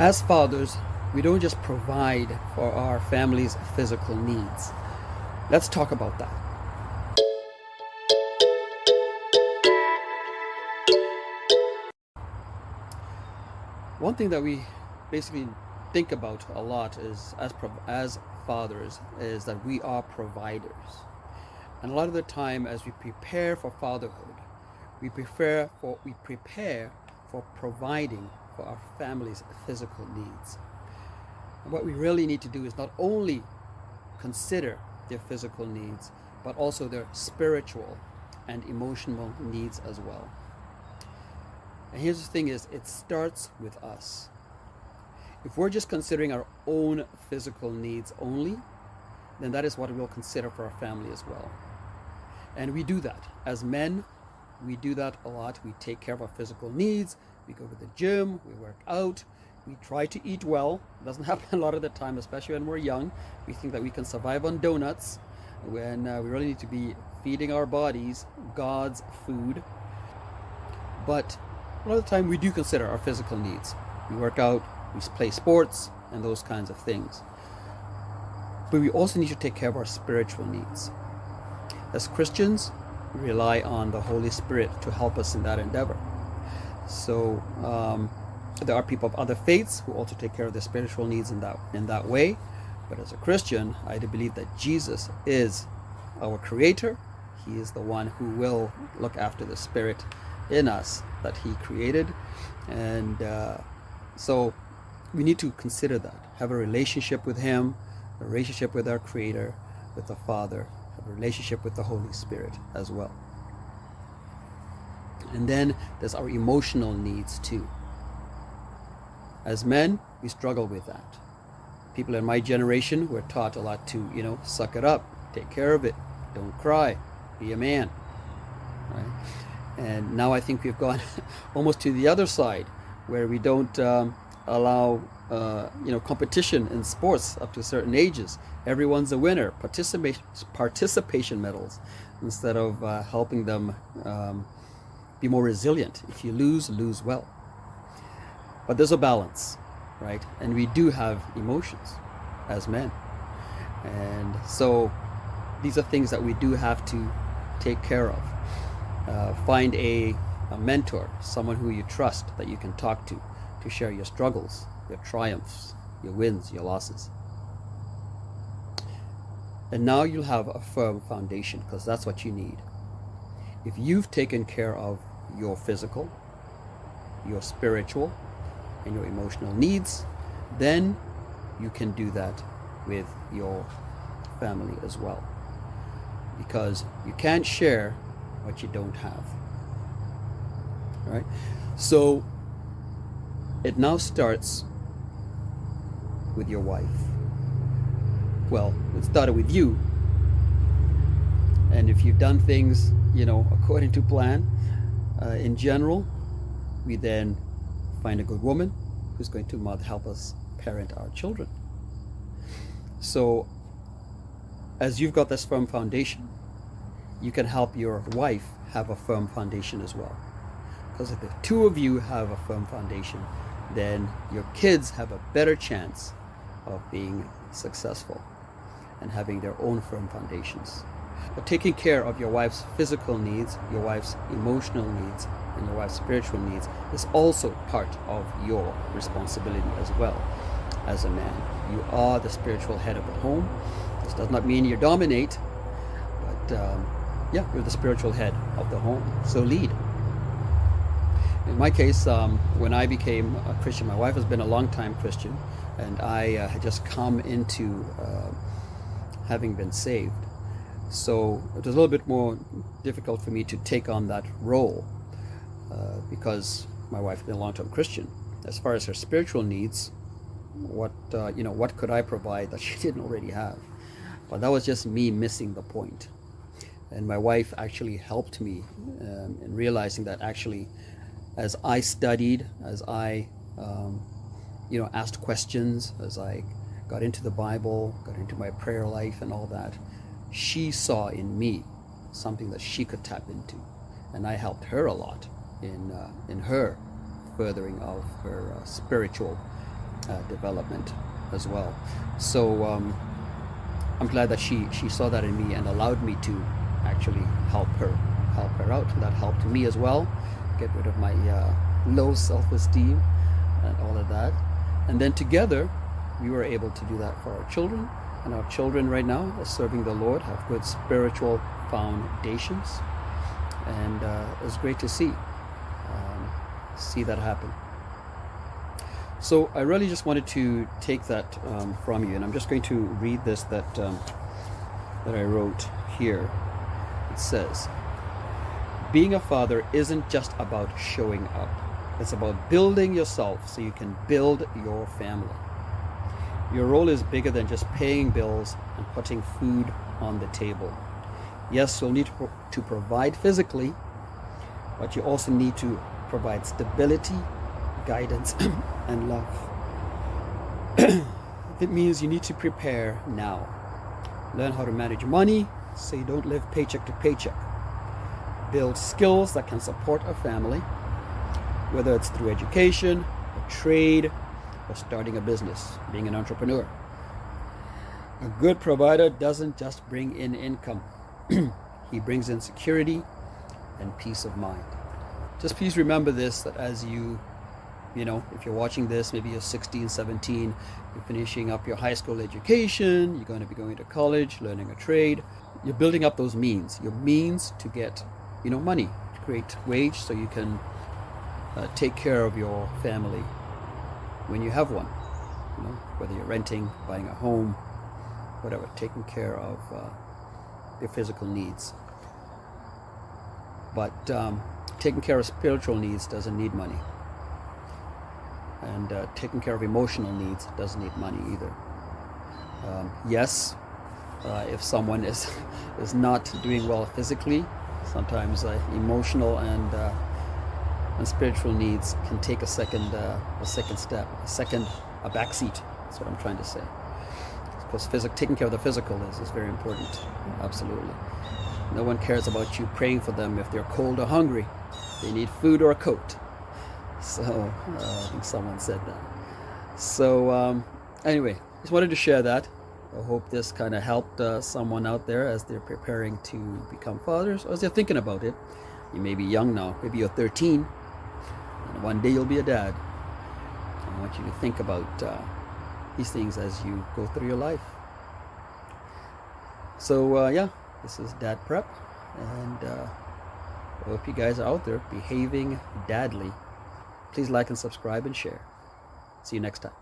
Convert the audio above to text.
As fathers, we don't just provide for our family's physical needs. Let's talk about that. One thing that we basically think about a lot is as fathers is that we are providers. And a lot of the time as we prepare for fatherhood, we prepare for providing for our family's physical needs. And what we really need to do is not only consider their physical needs, but also their spiritual and emotional needs as well. And here's the thing is, it starts with us. If we're just considering our own physical needs only, then that is what we'll consider for our family as well. And we do that. As men, we do that a lot. We take care of our physical needs. We go to the gym, we work out, we try to eat well. It doesn't happen a lot of the time, especially when we're young. We think that we can survive on donuts when we really need to be feeding our bodies God's food. But a lot of the time we do consider our physical needs. We work out, we play sports, and those kinds of things. But we also need to take care of our spiritual needs. As Christians, we rely on the Holy Spirit to help us in that endeavor. So there are people of other faiths who also take care of their spiritual needs in that way. But as a Christian, I do believe that Jesus is our Creator. He is the one who will look after the spirit in us that He created. And so we need to consider that. Have a relationship with Him, a relationship with our Creator, with the Father, have a relationship with the Holy Spirit as well. And then there's our emotional needs too. As men, we struggle with that. People in my generation were taught a lot to, suck it up, take care of it, don't cry, be a man, right? And now I think we've gone almost to the other side, where we don't allow, competition in sports up to certain ages. Everyone's a winner, participation medals, instead of helping them be more resilient. If you lose, lose well. But there's a balance, right? And we do have emotions as men. And so these are things that we do have to take care of. Find a mentor, someone who you trust that you can talk to share your struggles, your triumphs, your wins, your losses. And now you'll have a firm foundation, because that's what you need. If you've taken care of your physical, your spiritual, and your emotional needs, then you can do that with your family as well. Because you can't share what you don't have. Right? So it now starts with your wife. Well, it started with you. And if you've done things, according to plan, in general, we then find a good woman who's going to help us parent our children. So as you've got this firm foundation, you can help your wife have a firm foundation as well. Because if the two of you have a firm foundation, then your kids have a better chance of being successful and having their own firm foundations. But taking care of your wife's physical needs, your wife's emotional needs, and your wife's spiritual needs is also part of your responsibility as well as a man. You are the spiritual head of the home. This does not mean you dominate, but you're the spiritual head of the home. So lead. In my case, when I became a Christian, my wife has been a long-time Christian, and I had just come into having been saved. So it was a little bit more difficult for me to take on that role because my wife had been a long-term Christian. As far as her spiritual needs, what could I provide that she didn't already have? But that was just me missing the point. And my wife actually helped me in realizing that actually, as I studied, as I asked questions, as I got into the Bible, got into my prayer life and all that, she saw in me something that she could tap into, and I helped her a lot in her furthering of her spiritual development as well. So I'm glad that she saw that in me and allowed me to actually help her out. That helped me as well, get rid of my low self-esteem and all of that. And then together we were able to do that for our children, and our children right now are serving the Lord, have good spiritual foundations, and it's great to see that happen. So I really just wanted to take that from you, and I'm just going to read this that I wrote here. It says, being a father isn't just about showing up. It's about building yourself so you can build your family. Your role is bigger than just paying bills and putting food on the table. Yes, you'll need to provide physically, but you also need to provide stability, guidance, and love. It means you need to prepare now. Learn how to manage money so you don't live paycheck to paycheck. Build skills that can support a family, whether it's through education, a trade, or starting a business, being an entrepreneur. A good provider doesn't just bring in income. He brings in security and peace of mind. Just please remember this, that as you know, if you're watching this, maybe you're 16, 17, you're finishing up your high school education, you're going to be going to college, learning a trade, you're building up those means, your means to get, money, to create wage so you can take care of your family when you have one, whether you're renting, buying a home, whatever, taking care of your physical needs. But taking care of spiritual needs doesn't need money. And taking care of emotional needs doesn't need money either. Yes, if someone is not doing well physically, sometimes emotional and spiritual needs can take a second step, a back seat. That's what I'm trying to say. Because taking care of the physical is very important. Absolutely. No one cares about you praying for them if they're cold or hungry. They need food or a coat. So I think someone said that. So anyway, just wanted to share that. I hope this kind of helped someone out there as they're preparing to become fathers, or as they're thinking about it. You may be young now, maybe you're 13, and one day you'll be a dad. I want you to think about these things as you go through your life. So yeah, this is Dad Prep, and I hope you guys are out there behaving dadly. Please like and subscribe and share. See you next time.